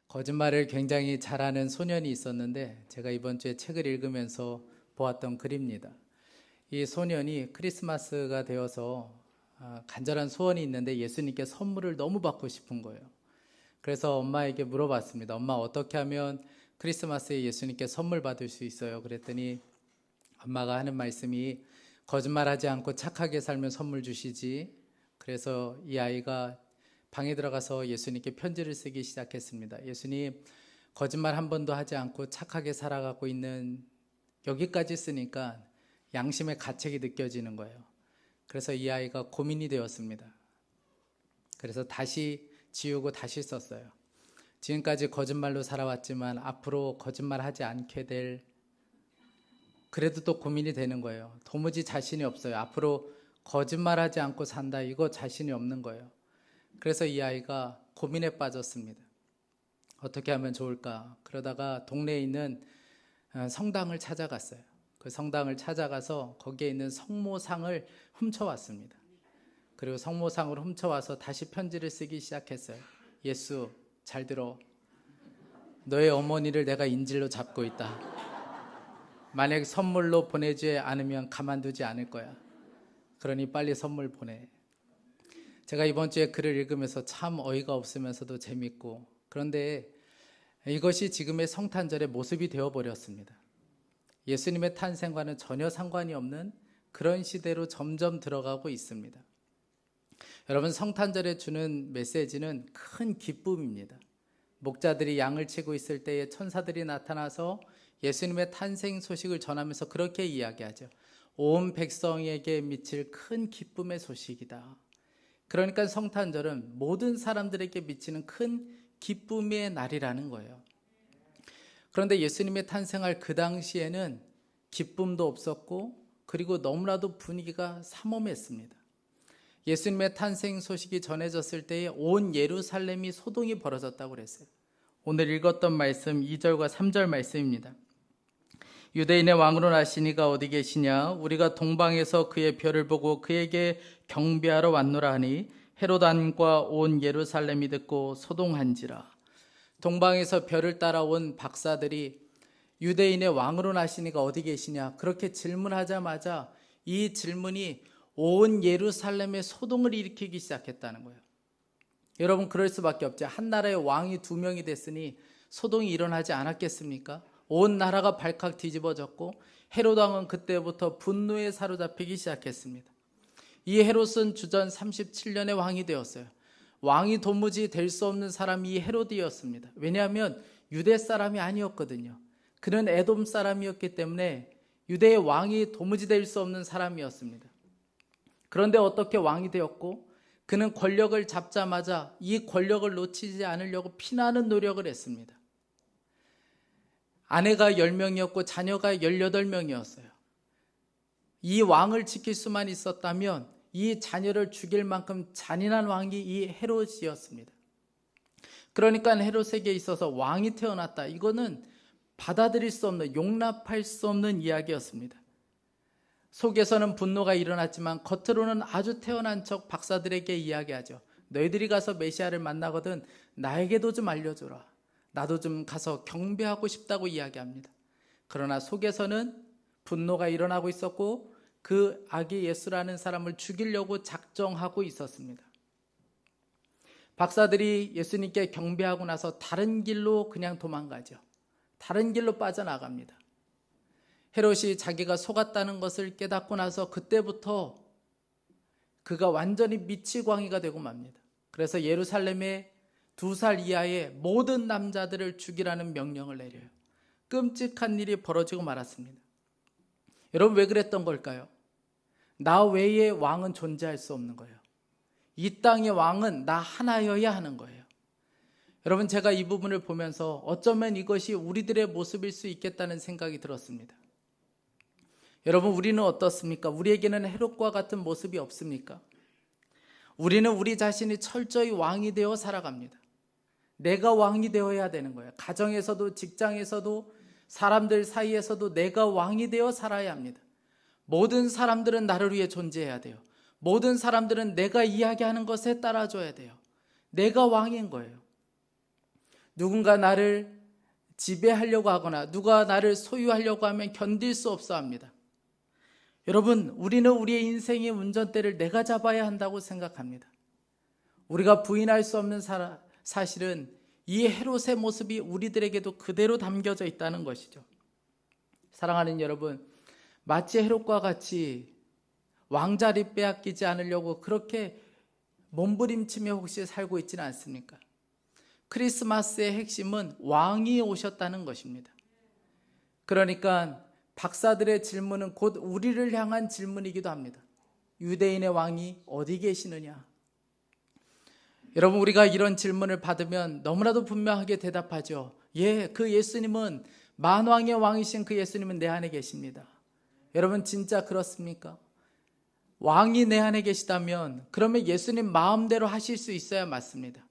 거짓말을 굉장히 잘하는 소년이 있었는데 제가 이번 주에 책을 읽으면서 보았던 글입니다. 이 소년이 크리스마스가 되어서 간절한 소원이 있는데 예수님께 선물을 너무 받고 싶은 거예요. 그래서 엄마에게 물어봤습니다. 엄마, 어떻게 하면 크리스마스에 예수님께 선물 받을 수 있어요? 그랬더니 엄마가 하는 말씀이 거짓말하지 않고 착하게 살면 선물 주시지. 그래서 이 아이가 방에 들어가서 예수님께 편지를 쓰기 시작했습니다. 예수님, 거짓말 한 번도 하지 않고 착하게 살아가고 있는, 여기까지 쓰니까 양심의 가책이 느껴지는 거예요. 그래서 이 아이가 고민이 되었습니다. 그래서 다시 지우고 다시 썼어요. 지금까지 거짓말로 살아왔지만 앞으로 거짓말하지 않게 될, 그래도 또 고민이 되는 거예요. 도무지 자신이 없어요. 앞으로 거짓말하지 않고 산다, 이거 자신이 없는 거예요. 그래서 이 아이가 고민에 빠졌습니다. 어떻게 하면 좋을까? 그러다가 동네에 있는 성당을 찾아갔어요. 그 성당을 찾아가서 거기에 있는 성모상을 훔쳐왔습니다. 그리고 성모상을 훔쳐와서 다시 편지를 쓰기 시작했어요. 예수, 잘 들어. 너의 어머니를 내가 인질로 잡고 있다. 만약 선물로 보내지 않으면 가만두지 않을 거야. 그러니 빨리 선물 보내. 제가 이번 주에 글을 읽으면서 참 어이가 없으면서도 재밌고, 그런데 이것이 지금의 성탄절의 모습이 되어버렸습니다. 예수님의 탄생과는 전혀 상관이 없는 그런 시대로 점점 들어가고 있습니다. 여러분, 성탄절에 주는 메시지는 큰 기쁨입니다. 목자들이 양을 치고 있을 때에 천사들이 나타나서 예수님의 탄생 소식을 전하면서 그렇게 이야기하죠. 온 백성에게 미칠 큰 기쁨의 소식이다. 그러니까 성탄절은 모든 사람들에게 미치는 큰 기쁨의 날이라는 거예요. 그런데 예수님의 탄생할 그 당시에는 기쁨도 없었고, 그리고 너무나도 분위기가 삼엄했습니다. 예수님의 탄생 소식이 전해졌을 때에 온 예루살렘이 소동이 벌어졌다고 그랬어요. 오늘 읽었던 말씀 2절과 3절 말씀입니다. 유대인의 왕으로 나시니가 어디 계시냐? 우리가 동방에서 그의 별을 보고 그에게 경배하러 왔노라 하니 헤롯 왕과 온 예루살렘이 듣고 소동한지라. 동방에서 별을 따라온 박사들이 유대인의 왕으로 나시니가 어디 계시냐? 그렇게 질문하자마자 이 질문이 온 예루살렘에 소동을 일으키기 시작했다는 거예요. 여러분, 그럴 수밖에 없죠. 한 나라의 왕이 2명이 됐으니 소동이 일어나지 않았겠습니까? 온 나라가 발칵 뒤집어졌고 헤롯 왕은 그때부터 분노에 사로잡히기 시작했습니다. 이 헤롯은 주전 37년의 왕이 되었어요. 왕이 도무지 될 수 없는 사람이 이 헤롯이었습니다. 왜냐하면 유대 사람이 아니었거든요. 그는 에돔 사람이었기 때문에 유대의 왕이 도무지 될 수 없는 사람이었습니다. 그런데 어떻게 왕이 되었고, 그는 권력을 잡자마자 이 권력을 놓치지 않으려고 피나는 노력을 했습니다. 아내가 10명이었고 자녀가 18명이었어요. 이 왕을 지킬 수만 있었다면 이 자녀를 죽일 만큼 잔인한 왕이 이 헤롯이었습니다. 그러니까 헤롯에게 있어서 왕이 태어났다, 이거는 받아들일 수 없는, 용납할 수 없는 이야기였습니다. 속에서는 분노가 일어났지만 겉으로는 아주 태어난 척 박사들에게 이야기하죠. 너희들이 가서 메시아를 만나거든 나에게도 좀 알려줘라. 나도 좀 가서 경배하고 싶다고 이야기합니다. 그러나 속에서는 분노가 일어나고 있었고 그 아기 예수라는 사람을 죽이려고 작정하고 있었습니다. 박사들이 예수님께 경배하고 나서 다른 길로 그냥 도망가죠. 다른 길로 빠져나갑니다. 헤롯이 자기가 속았다는 것을 깨닫고 나서 그때부터 그가 완전히 미치광이가 되고 맙니다. 그래서 예루살렘에 2살 이하의 모든 남자들을 죽이라는 명령을 내려요. 끔찍한 일이 벌어지고 말았습니다. 여러분, 왜 그랬던 걸까요? 나 외에 왕은 존재할 수 없는 거예요. 이 땅의 왕은 나 하나여야 하는 거예요. 여러분, 제가 이 부분을 보면서 어쩌면 이것이 우리들의 모습일 수 있겠다는 생각이 들었습니다. 여러분, 우리는 어떻습니까? 우리에게는 헤롯과 같은 모습이 없습니까? 우리는 우리 자신이 철저히 왕이 되어 살아갑니다. 내가 왕이 되어야 되는 거예요. 가정에서도 직장에서도 사람들 사이에서도 내가 왕이 되어 살아야 합니다. 모든 사람들은 나를 위해 존재해야 돼요. 모든 사람들은 내가 이야기하는 것에 따라줘야 돼요. 내가 왕인 거예요. 누군가 나를 지배하려고 하거나 누가 나를 소유하려고 하면 견딜 수 없어 합니다. 여러분, 우리는 우리의 인생의 운전대를 내가 잡아야 한다고 생각합니다. 우리가 부인할 수 없는 사실은 이 헤롯의 모습이 우리들에게도 그대로 담겨져 있다는 것이죠. 사랑하는 여러분, 마치 헤롯과 같이 왕자리 빼앗기지 않으려고 그렇게 몸부림치며 혹시 살고 있지는 않습니까? 크리스마스의 핵심은 왕이 오셨다는 것입니다. 그러니까 박사들의 질문은 곧 우리를 향한 질문이기도 합니다. 유대인의 왕이 어디 계시느냐? 여러분, 우리가 이런 질문을 받으면 너무나도 분명하게 대답하죠. 예, 그 예수님은 만왕의 왕이신 그 예수님은 내 안에 계십니다. 여러분, 진짜 그렇습니까? 왕이 내 안에 계시다면 그러면 예수님 마음대로 하실 수 있어야 맞습니다.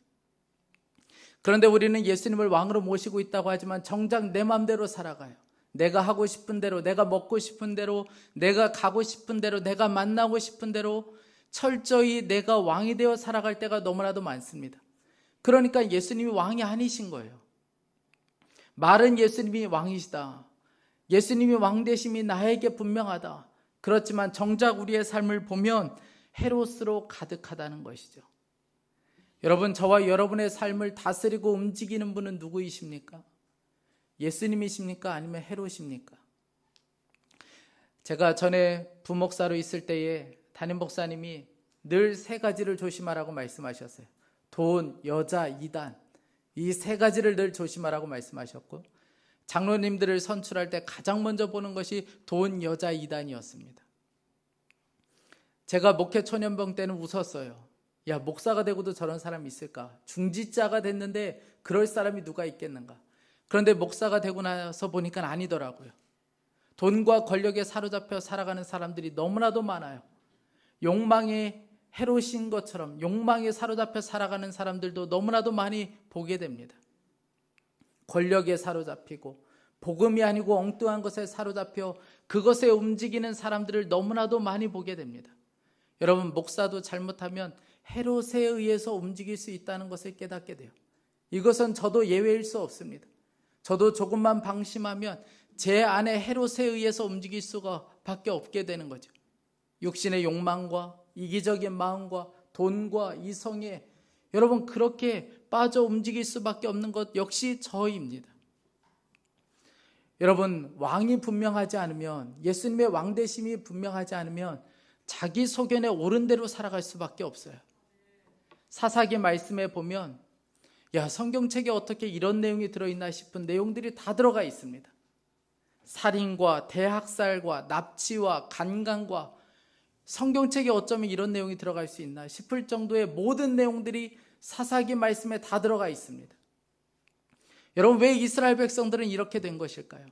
그런데 우리는 예수님을 왕으로 모시고 있다고 하지만 정작 내 마음대로 살아가요. 내가 하고 싶은 대로, 내가 먹고 싶은 대로, 내가 가고 싶은 대로, 내가 만나고 싶은 대로 철저히 내가 왕이 되어 살아갈 때가 너무나도 많습니다. 그러니까 예수님이 왕이 아니신 거예요. 말은 예수님이 왕이시다. 예수님이 왕되심이 나에게 분명하다. 그렇지만 정작 우리의 삶을 보면 헤롯으로 가득하다는 것이죠. 여러분, 저와 여러분의 삶을 다스리고 움직이는 분은 누구이십니까? 예수님이십니까? 아니면 헤롯입니까? 제가 전에 부목사로 있을 때에 담임 목사님이 늘 세 가지를 조심하라고 말씀하셨어요. 돈, 여자, 이단, 이 세 가지를 늘 조심하라고 말씀하셨고, 장로님들을 선출할 때 가장 먼저 보는 것이 돈, 여자, 이단이었습니다. 제가 목회 초년병 때는 웃었어요. 야, 목사가 되고도 저런 사람이 있을까? 중지자가 됐는데 그럴 사람이 누가 있겠는가? 그런데 목사가 되고 나서 보니까 아니더라고요. 돈과 권력에 사로잡혀 살아가는 사람들이 너무나도 많아요. 욕망의 헤롯인 것처럼 욕망에 사로잡혀 살아가는 사람들도 너무나도 많이 보게 됩니다. 권력에 사로잡히고 복음이 아니고 엉뚱한 것에 사로잡혀 그것에 움직이는 사람들을 너무나도 많이 보게 됩니다. 여러분, 목사도 잘못하면 헤롯에 의해서 움직일 수 있다는 것을 깨닫게 돼요. 이것은 저도 예외일 수 없습니다. 저도 조금만 방심하면 제 안에 헤롯에 의해서 움직일 수가 밖에 없게 되는 거죠. 육신의 욕망과 이기적인 마음과 돈과 이성에 여러분 그렇게 빠져 움직일 수밖에 없는 것 역시 저입니다. 여러분, 왕이 분명하지 않으면, 예수님의 왕되심이 분명하지 않으면 자기 소견에 옳은 대로 살아갈 수밖에 없어요. 사사기 말씀에 보면 야, 성경책에 어떻게 이런 내용이 들어있나 싶은 내용들이 다 들어가 있습니다. 살인과 대학살과 납치와 간강과 성경책에 어쩌면 이런 내용이 들어갈 수 있나 싶을 정도의 모든 내용들이 사사기 말씀에 다 들어가 있습니다. 여러분, 왜 이스라엘 백성들은 이렇게 된 것일까요?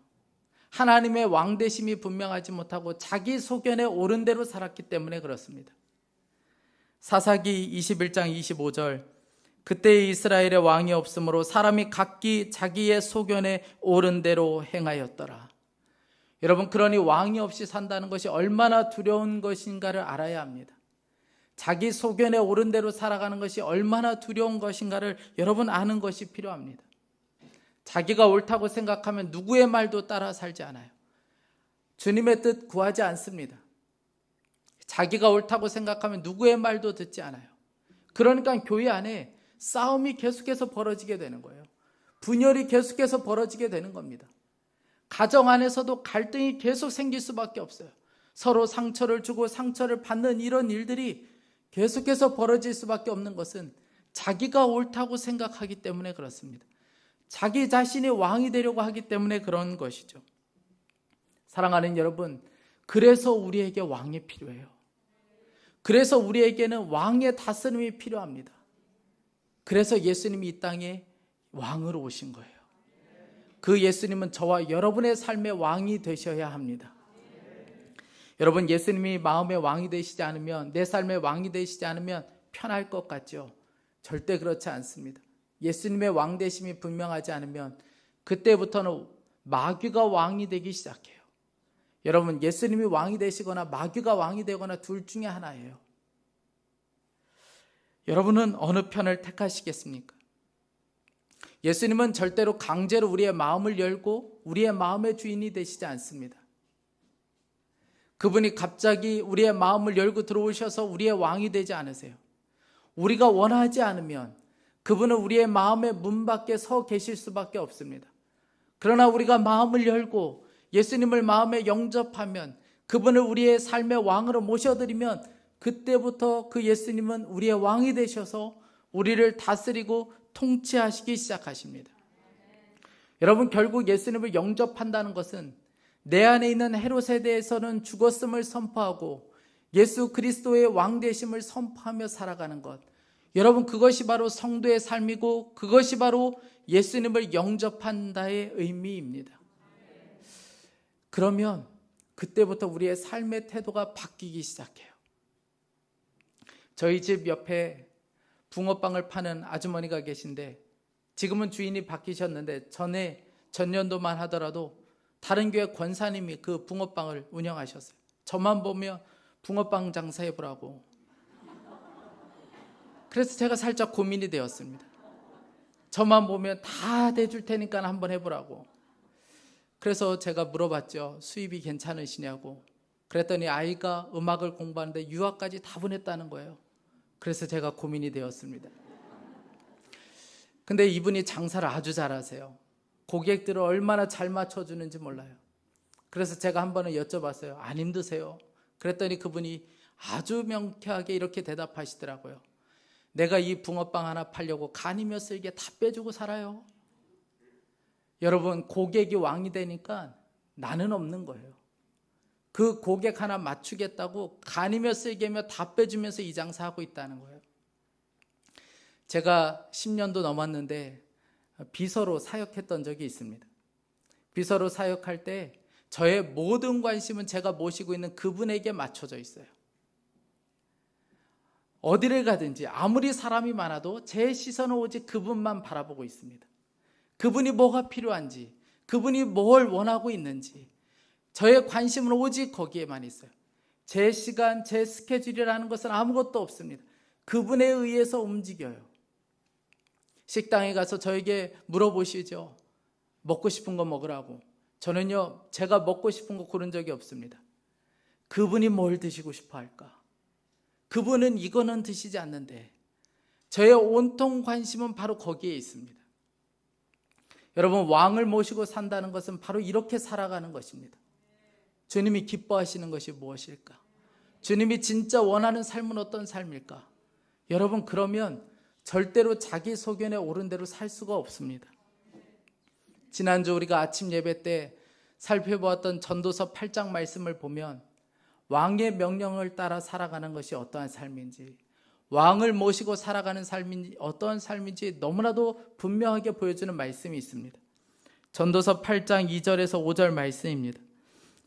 하나님의 왕되심이 분명하지 못하고 자기 소견에 옳은 대로 살았기 때문에 그렇습니다. 사사기 21장 25절, 그때 이스라엘의 왕이 없으므로 사람이 각기 자기의 소견에 옳은 대로 행하였더라. 여러분, 그러니 왕이 없이 산다는 것이 얼마나 두려운 것인가를 알아야 합니다. 자기 소견에 옳은 대로 살아가는 것이 얼마나 두려운 것인가를 여러분 아는 것이 필요합니다. 자기가 옳다고 생각하면 누구의 말도 따라 살지 않아요. 주님의 뜻 구하지 않습니다. 자기가 옳다고 생각하면 누구의 말도 듣지 않아요. 그러니까 교회 안에 싸움이 계속해서 벌어지게 되는 거예요. 분열이 계속해서 벌어지게 되는 겁니다. 가정 안에서도 갈등이 계속 생길 수밖에 없어요. 서로 상처를 주고 상처를 받는 이런 일들이 계속해서 벌어질 수밖에 없는 것은 자기가 옳다고 생각하기 때문에 그렇습니다. 자기 자신이 왕이 되려고 하기 때문에 그런 것이죠. 사랑하는 여러분, 그래서 우리에게 왕이 필요해요. 그래서 우리에게는 왕의 다스림이 필요합니다. 그래서 예수님이 이 땅에 왕으로 오신 거예요. 그 예수님은 저와 여러분의 삶의 왕이 되셔야 합니다. 여러분, 예수님이 마음의 왕이 되시지 않으면, 내 삶의 왕이 되시지 않으면 편할 것 같죠? 절대 그렇지 않습니다. 예수님의 왕되심이 분명하지 않으면 그때부터는 마귀가 왕이 되기 시작해요. 여러분, 예수님이 왕이 되시거나 마귀가 왕이 되거나 둘 중에 하나예요. 여러분은 어느 편을 택하시겠습니까? 예수님은 절대로 강제로 우리의 마음을 열고 우리의 마음의 주인이 되시지 않습니다. 그분이 갑자기 우리의 마음을 열고 들어오셔서 우리의 왕이 되지 않으세요. 우리가 원하지 않으면 그분은 우리의 마음의 문 밖에 서 계실 수밖에 없습니다. 그러나 우리가 마음을 열고 예수님을 마음에 영접하면, 그분을 우리의 삶의 왕으로 모셔드리면, 그때부터 그 예수님은 우리의 왕이 되셔서 우리를 다스리고 통치하시기 시작하십니다. 여러분, 결국 예수님을 영접한다는 것은 내 안에 있는 헤롯에 대해서는 죽었음을 선포하고 예수 그리스도의 왕 되심을 선포하며 살아가는 것, 여러분, 그것이 바로 성도의 삶이고 그것이 바로 예수님을 영접한다의 의미입니다. 그러면 그때부터 우리의 삶의 태도가 바뀌기 시작해요. 저희 집 옆에 붕어빵을 파는 아주머니가 계신데, 지금은 주인이 바뀌셨는데 전년도만 하더라도 다른 교회 권사님이 그 붕어빵을 운영하셨어요. 저만 보면 붕어빵 장사해보라고. 그래서 제가 살짝 고민이 되었습니다. 저만 보면 다 대줄 테니까 한번 해보라고. 그래서 제가 물어봤죠. 수입이 괜찮으시냐고. 그랬더니 아이가 음악을 공부하는데 유학까지 다 보냈다는 거예요. 그래서 제가 고민이 되었습니다. 근데 이분이 장사를 아주 잘하세요. 고객들을 얼마나 잘 맞춰주는지 몰라요. 그래서 제가 한 번은 여쭤봤어요. 안 힘드세요? 그랬더니 그분이 아주 명쾌하게 이렇게 대답하시더라고요. 내가 이 붕어빵 하나 팔려고 간이며 쓸게 다 빼주고 살아요. 여러분, 고객이 왕이 되니까 나는 없는 거예요. 그 고객 하나 맞추겠다고 간이며 쓸개며 다 빼주면서 이 장사하고 있다는 거예요. 제가 10년도 넘었는데 비서로 사역했던 적이 있습니다. 비서로 사역할 때 저의 모든 관심은 제가 모시고 있는 그분에게 맞춰져 있어요. 어디를 가든지 아무리 사람이 많아도 제 시선은 오직 그분만 바라보고 있습니다. 그분이 뭐가 필요한지, 그분이 뭘 원하고 있는지, 저의 관심은 오직 거기에만 있어요. 제 시간, 제 스케줄이라는 것은 아무것도 없습니다. 그분에 의해서 움직여요. 식당에 가서 저에게 물어보시죠. 먹고 싶은 거 먹으라고. 저는요, 제가 먹고 싶은 거 고른 적이 없습니다. 그분이 뭘 드시고 싶어 할까? 그분은 이거는 드시지 않는데, 저의 온통 관심은 바로 거기에 있습니다. 여러분, 왕을 모시고 산다는 것은 바로 이렇게 살아가는 것입니다. 주님이 기뻐하시는 것이 무엇일까? 주님이 진짜 원하는 삶은 어떤 삶일까? 여러분, 그러면 절대로 자기 소견에 오른 대로 살 수가 없습니다. 지난주 우리가 아침 예배 때 살펴보았던 전도서 8장 말씀을 보면 왕의 명령을 따라 살아가는 것이 어떠한 삶인지, 왕을 모시고 살아가는 삶이 어떠한 삶인지 너무나도 분명하게 보여주는 말씀이 있습니다. 전도서 8장 2절에서 5절 말씀입니다.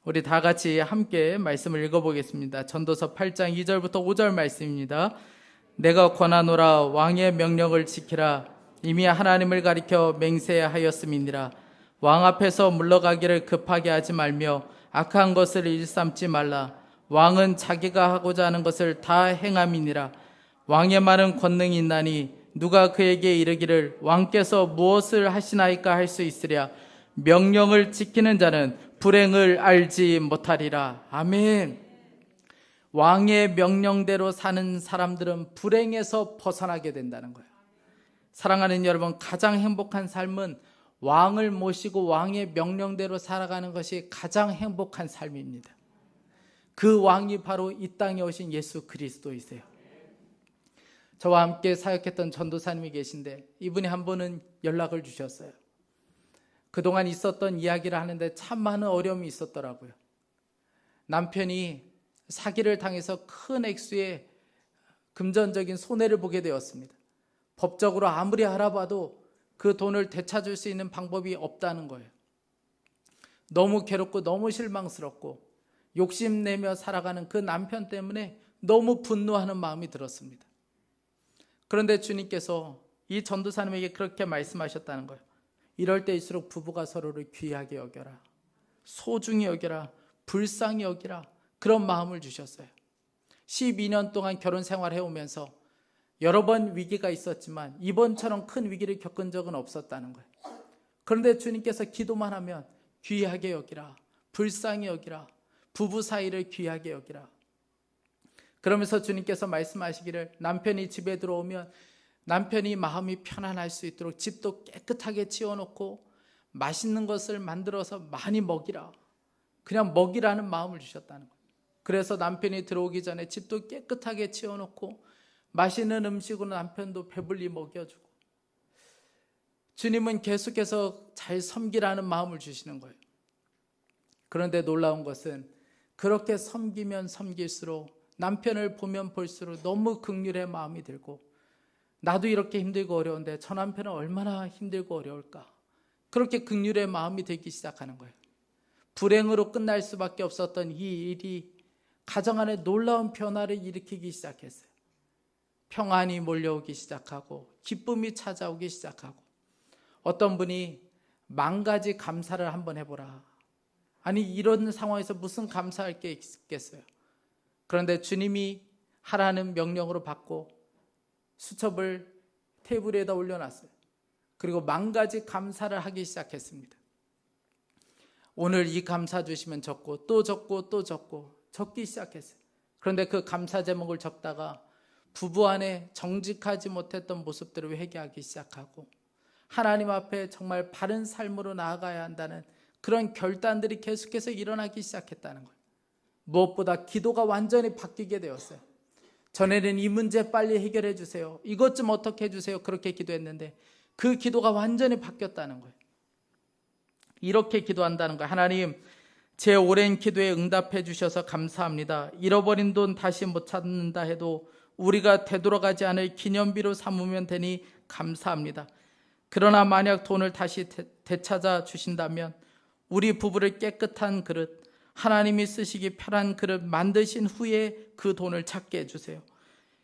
우리 다 같이 함께 말씀을 읽어보겠습니다. 전도서 8장 2절부터 5절 말씀입니다. 내가 권하노라, 왕의 명령을 지키라. 이미 하나님을 가리켜 맹세하였음이니라. 왕 앞에서 물러가기를 급하게 하지 말며 악한 것을 일삼지 말라. 왕은 자기가 하고자 하는 것을 다 행함이니라. 왕의 말은 권능이 있나니 누가 그에게 이르기를 왕께서 무엇을 하시나이까 할 수 있으랴. 명령을 지키는 자는 불행을 알지 못하리라. 아멘. 왕의 명령대로 사는 사람들은 불행에서 벗어나게 된다는 거예요. 사랑하는 여러분, 가장 행복한 삶은 왕을 모시고 왕의 명령대로 살아가는 것이 가장 행복한 삶입니다. 그 왕이 바로 이 땅에 오신 예수 그리스도이세요. 저와 함께 사역했던 전도사님이 계신데 이분이 한 번은 연락을 주셨어요. 그동안 있었던 이야기를 하는데 참 많은 어려움이 있었더라고요. 남편이 사기를 당해서 큰 액수의 금전적인 손해를 보게 되었습니다. 법적으로 아무리 알아봐도 그 돈을 되찾을 수 있는 방법이 없다는 거예요. 너무 괴롭고 너무 실망스럽고 욕심내며 살아가는 그 남편 때문에 너무 분노하는 마음이 들었습니다. 그런데 주님께서 이 전도사님에게 그렇게 말씀하셨다는 거예요. 이럴 때일수록 부부가 서로를 귀하게 여겨라, 소중히 여겨라, 불쌍히 여기라, 그런 마음을 주셨어요. 12년 동안 결혼 생활을 해오면서 여러 번 위기가 있었지만 이번처럼 큰 위기를 겪은 적은 없었다는 거예요. 그런데 주님께서 기도만 하면 귀하게 여기라, 불쌍히 여기라, 부부 사이를 귀하게 여기라. 그러면서 주님께서 말씀하시기를 남편이 집에 들어오면 남편이 마음이 편안할 수 있도록 집도 깨끗하게 치워놓고 맛있는 것을 만들어서 많이 먹이라. 그냥 먹이라는 마음을 주셨다는 거예요. 그래서 남편이 들어오기 전에 집도 깨끗하게 치워놓고 맛있는 음식으로 남편도 배불리 먹여주고, 주님은 계속해서 잘 섬기라는 마음을 주시는 거예요. 그런데 놀라운 것은 그렇게 섬기면 섬길수록 남편을 보면 볼수록 너무 긍휼의 마음이 들고, 나도 이렇게 힘들고 어려운데 저 남편은 얼마나 힘들고 어려울까, 그렇게 긍휼의 마음이 들기 시작하는 거예요. 불행으로 끝날 수밖에 없었던 이 일이 가정 안에 놀라운 변화를 일으키기 시작했어요. 평안이 몰려오기 시작하고 기쁨이 찾아오기 시작하고, 어떤 분이 10,000가지 감사를 한번 해보라. 아니, 이런 상황에서 무슨 감사할 게 있겠어요. 그런데 주님이 하라는 명령으로 받고 수첩을 테이블에다 올려놨어요. 그리고 10,000가지 감사를 하기 시작했습니다. 오늘 이 감사 주시면 적고 또 적고 또 적고 적기 시작했어요. 그런데 그 감사 제목을 적다가 부부 안에 정직하지 못했던 모습들을 회개하기 시작하고, 하나님 앞에 정말 바른 삶으로 나아가야 한다는 그런 결단들이 계속해서 일어나기 시작했다는 거예요. 무엇보다 기도가 완전히 바뀌게 되었어요. 전에는 이 문제 빨리 해결해 주세요, 이것 좀 어떻게 해주세요, 그렇게 기도했는데 그 기도가 완전히 바뀌었다는 거예요. 이렇게 기도한다는 거예요. 하나님, 제 오랜 기도에 응답해 주셔서 감사합니다. 잃어버린 돈 다시 못 찾는다 해도 우리가 되돌아가지 않을 기념비로 삼으면 되니 감사합니다. 그러나 만약 돈을 다시 되찾아 주신다면 우리 부부를 깨끗한 그릇, 하나님이 쓰시기 편한 그릇 만드신 후에 그 돈을 찾게 해주세요.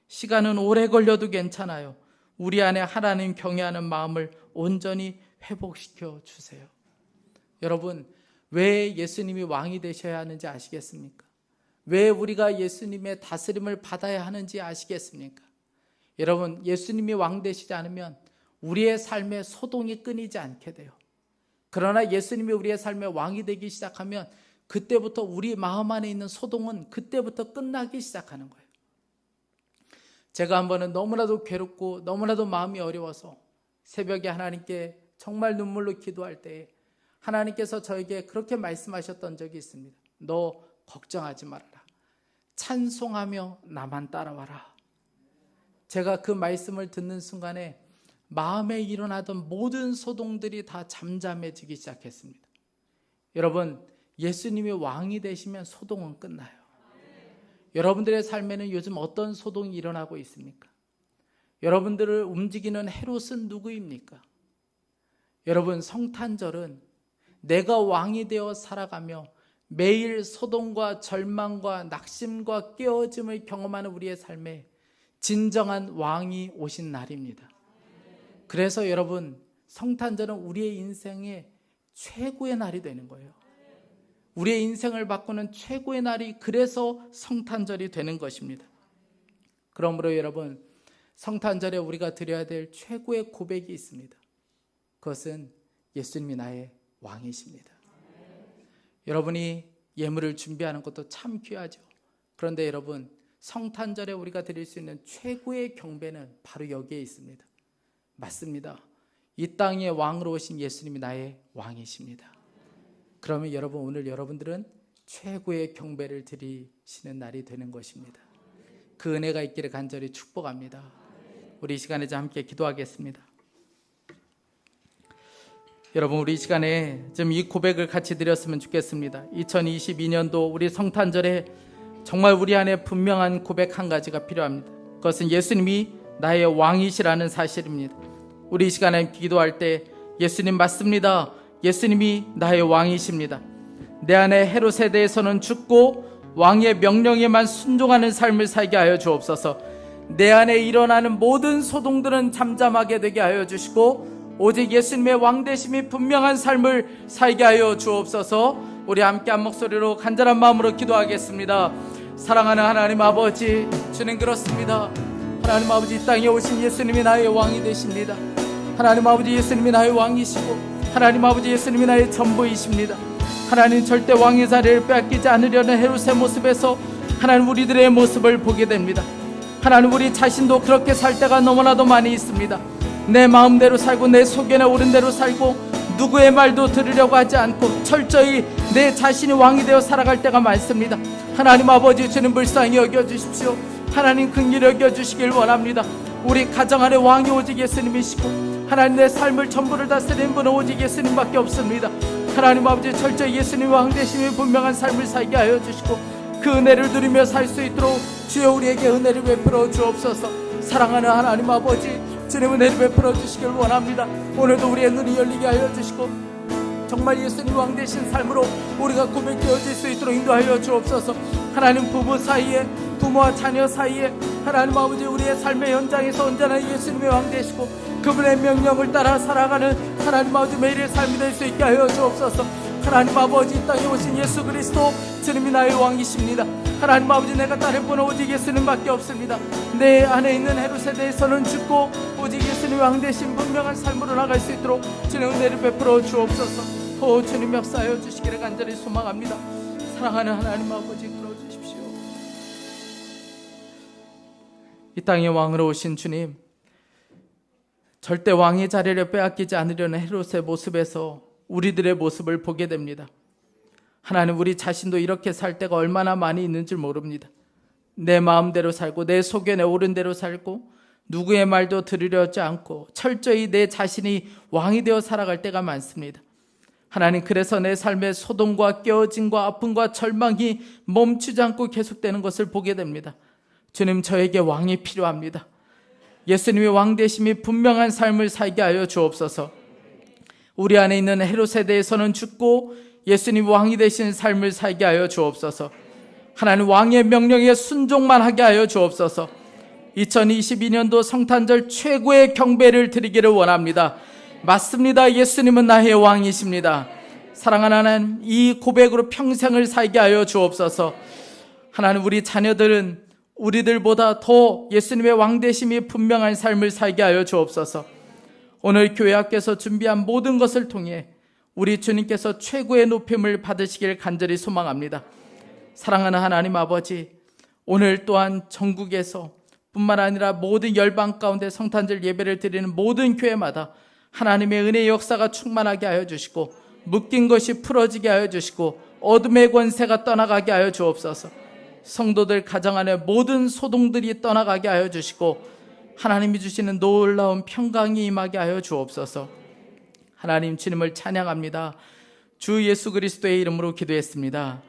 시간은 오래 걸려도 괜찮아요. 우리 안에 하나님 경외하는 마음을 온전히 회복시켜 주세요. 여러분, 왜 예수님이 왕이 되셔야 하는지 아시겠습니까? 왜 우리가 예수님의 다스림을 받아야 하는지 아시겠습니까? 여러분, 예수님이 왕 되시지 않으면 우리의 삶에 소동이 끊이지 않게 돼요. 그러나 예수님이 우리의 삶의 왕이 되기 시작하면 그때부터 우리 마음 안에 있는 소동은 그때부터 끝나기 시작하는 거예요. 제가 한 번은 너무나도 괴롭고 너무나도 마음이 어려워서 새벽에 하나님께 정말 눈물로 기도할 때 하나님께서 저에게 그렇게 말씀하셨던 적이 있습니다. 너 걱정하지 말아라. 찬송하며 나만 따라와라. 제가 그 말씀을 듣는 순간에 마음에 일어나던 모든 소동들이 다 잠잠해지기 시작했습니다. 여러분, 예수님이 왕이 되시면 소동은 끝나요. 여러분들의 삶에는 요즘 어떤 소동이 일어나고 있습니까? 여러분들을 움직이는 헤롯은 누구입니까? 여러분, 성탄절은 내가 왕이 되어 살아가며 매일 소동과 절망과 낙심과 깨어짐을 경험하는 우리의 삶에 진정한 왕이 오신 날입니다. 그래서 여러분, 성탄절은 우리의 인생의 최고의 날이 되는 거예요. 우리의 인생을 바꾸는 최고의 날이 그래서 성탄절이 되는 것입니다. 그러므로 여러분, 성탄절에 우리가 드려야 될 최고의 고백이 있습니다. 그것은 예수님이 나의 왕이십니다. 여러분이 예물을 준비하는 것도 참 귀하죠. 그런데 여러분, 성탄절에 우리가 드릴 수 있는 최고의 경배는 바로 여기에 있습니다. 맞습니다. 이 땅의 왕으로 오신 예수님이 나의 왕이십니다. 그러면 여러분, 오늘 여러분들은 최고의 경배를 드리시는 날이 되는 것입니다. 그 은혜가 있기를 간절히 축복합니다. 우리 이 시간에 함께 기도하겠습니다. 여러분, 우리 이 시간에 좀 이 고백을 같이 드렸으면 좋겠습니다. 2022년도 우리 성탄절에 정말 우리 안에 분명한 고백 한 가지가 필요합니다. 그것은 예수님이 나의 왕이시라는 사실입니다. 우리 이 시간에 기도할 때 예수님 맞습니다. 예수님이 나의 왕이십니다. 내 안에 헤롯에 대해서는 죽고 왕의 명령에만 순종하는 삶을 살게 하여 주옵소서. 내 안에 일어나는 모든 소동들은 잠잠하게 되게 하여 주시고 오직 예수님의 왕되심이 분명한 삶을 살게 하여 주옵소서. 우리 함께 한 목소리로 간절한 마음으로 기도하겠습니다. 사랑하는 하나님 아버지, 주님 그렇습니다. 하나님 아버지, 이 땅에 오신 예수님이 나의 왕이 되십니다. 하나님 아버지, 예수님이 나의 왕이시고 하나님 아버지, 예수님이 나의 전부이십니다. 하나님, 절대 왕의 자리를 빼앗기지 않으려는 헤롯의 모습에서 하나님, 우리들의 모습을 보게 됩니다. 하나님, 우리 자신도 그렇게 살 때가 너무나도 많이 있습니다. 내 마음대로 살고 내 소견에 오른 대로 살고 누구의 말도 들으려고 하지 않고 철저히 내 자신이 왕이 되어 살아갈 때가 많습니다. 하나님 아버지, 주님 불쌍히 여겨주십시오. 하나님, 긍휼히 여겨주시길 원합니다. 우리 가정 안에 왕이 오직 예수님이시고 하나님, 내 삶을 전부를 다스리는 분은 오직 예수님밖에 없습니다. 하나님 아버지, 철저히 예수님 왕 되심이 분명한 삶을 살게 하여 주시고 그 은혜를 누리며 살 수 있도록 주여 우리에게 은혜를 베풀어 주옵소서. 사랑하는 하나님 아버지, 주님 은혜를 베풀어 주시길 원합니다. 오늘도 우리의 눈이 열리게 하여 주시고 정말 예수님 왕 되신 삶으로 우리가 고백되어질 수 있도록 인도하여 주옵소서. 하나님, 부부 사이에, 부모와 자녀 사이에 하나님 아버지, 우리의 삶의 현장에서 언제나 예수님의 왕 되시고 그분의 명령을 따라 살아가는 하나님 아버지, 매일의 삶이 될 수 있게 하여 주옵소서. 하나님 아버지, 이 땅에 오신 예수 그리스도 주님이 나의 왕이십니다. 하나님 아버지, 내가 따를 분은 오직 예수님밖에 없습니다. 내 안에 있는 헤롯에 대해서는 죽고 오직 예수님 왕 되신 분명한 삶으로 나갈 수 있도록 주님 은혜를 베풀어 주옵소서. 주님 역사하여 주시기를 간절히 소망합니다. 사랑하는 하나님 아버지, 불러주십시오. 이 땅에 왕으로 오신 주님, 절대 왕의 자리를 빼앗기지 않으려는 헤롯의 모습에서 우리들의 모습을 보게 됩니다. 하나님, 우리 자신도 이렇게 살 때가 얼마나 많이 있는 줄 모릅니다. 내 마음대로 살고 내 소견에 오른 대로 살고 누구의 말도 들으려지 않고 철저히 내 자신이 왕이 되어 살아갈 때가 많습니다. 하나님, 그래서 내 삶의 소동과 깨어짐과 아픔과 절망이 멈추지 않고 계속되는 것을 보게 됩니다. 주님, 저에게 왕이 필요합니다. 예수님의 왕 되심이 분명한 삶을 살게 하여 주옵소서. 우리 안에 있는 헤롯에 대해서는 죽고 예수님 왕이 되신 삶을 살게 하여 주옵소서. 하나님, 왕의 명령에 순종만 하게 하여 주옵소서. 2022년도 성탄절 최고의 경배를 드리기를 원합니다. 맞습니다. 예수님은 나의 왕이십니다. 사랑하는 하나님, 이 고백으로 평생을 살게 하여 주옵소서. 하나님, 우리 자녀들은 우리들보다 더 예수님의 왕 되심이 분명한 삶을 살게 하여 주옵소서. 오늘 교회 앞에서 준비한 모든 것을 통해 우리 주님께서 최고의 높임을 받으시길 간절히 소망합니다. 사랑하는 하나님 아버지, 오늘 또한 전국에서 뿐만 아니라 모든 열방 가운데 성탄절 예배를 드리는 모든 교회마다 하나님의 은혜의 역사가 충만하게 하여 주시고 묶인 것이 풀어지게 하여 주시고 어둠의 권세가 떠나가게 하여 주옵소서. 성도들 가정 안에 모든 소동들이 떠나가게 하여 주시고 하나님이 주시는 놀라운 평강이 임하게 하여 주옵소서. 하나님, 주님을 찬양합니다. 주 예수 그리스도의 이름으로 기도했습니다.